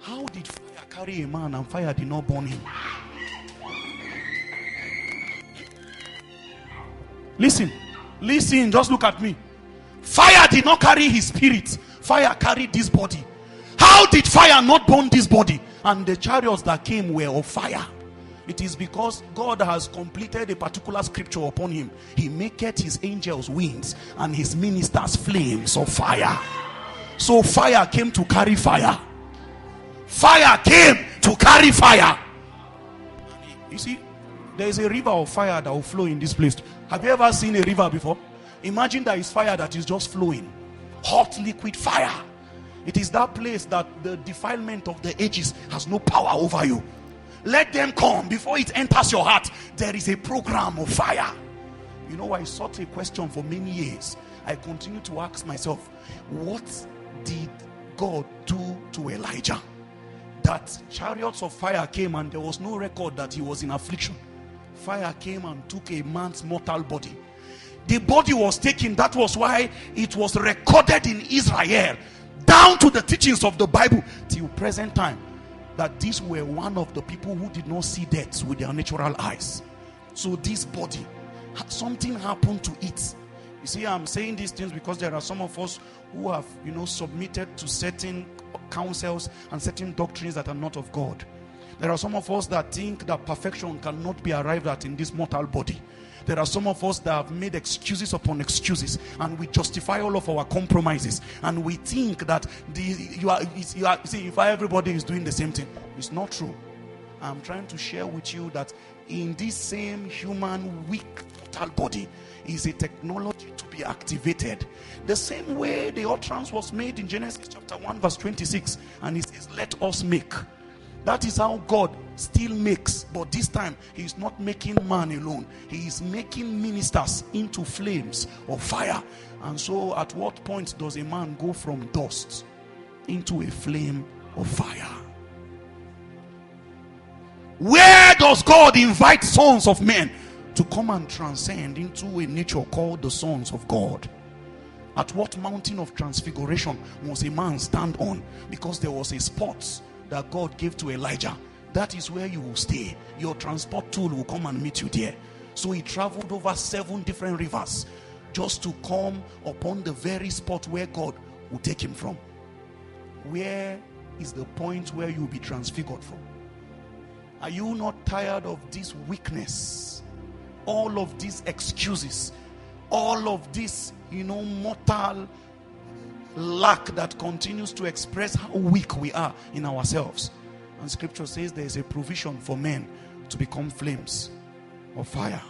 How did fire carry a man and fire did not burn him? Listen, just look at me. Fire did not carry his spirit. Fire carried this body. How did fire not burn this body? And the chariots that came were of fire. It is because God has completed a particular scripture upon him. He maketh his angels winds and his ministers flames of fire. So fire came to carry fire. Fire came to carry fire. You see, there is a river of fire that will flow in this place. Have you ever seen a river before? Imagine there is fire that is just flowing. Hot liquid fire. It is that place that the defilement of the ages has no power over you. Let them come before it enters your heart. There is a program of fire. You know, I sought a question for many years. I continue to ask myself, what did God do to Elijah? That chariots of fire came and there was no record that he was in affliction. Fire came and took a man's mortal body. The body was taken. That was why it was recorded in Israel down to the teachings of the Bible till present time, that these were one of the people who did not see death with their natural eyes. So this body, something happened to it. You see, I'm saying these things because there are some of us who have, submitted to certain counsels and certain doctrines that are not of God. There are some of us that think that perfection cannot be arrived at in this mortal body. There are some of us that have made excuses upon excuses, and we justify all of our compromises, and we think that if everybody is doing the same thing. It's not true. I'm trying to share with you that in this same human weak mortal body is a technology to be activated. The same way the utterance was made in Genesis chapter 1 verse 26, and it says, let us make. That is how God still makes, but this time he is not making man alone. He is making ministers into flames of fire. And so at what point does a man go from dust into a flame of fire? Where does God invite sons of men to come and transcend into a nature called the sons of God? At what mountain of transfiguration must a man stand on? Because there was a spot that God gave to Elijah. That is where you will stay. Your transport tool will come and meet you there. So he traveled over 7 different rivers just to come upon the very spot where God will take him from. Where is the point where you will be transfigured from? Are you not tired of this weakness? All of these excuses, all of this, mortal lack that continues to express how weak we are in ourselves. And scripture says there is a provision for men to become flames of fire.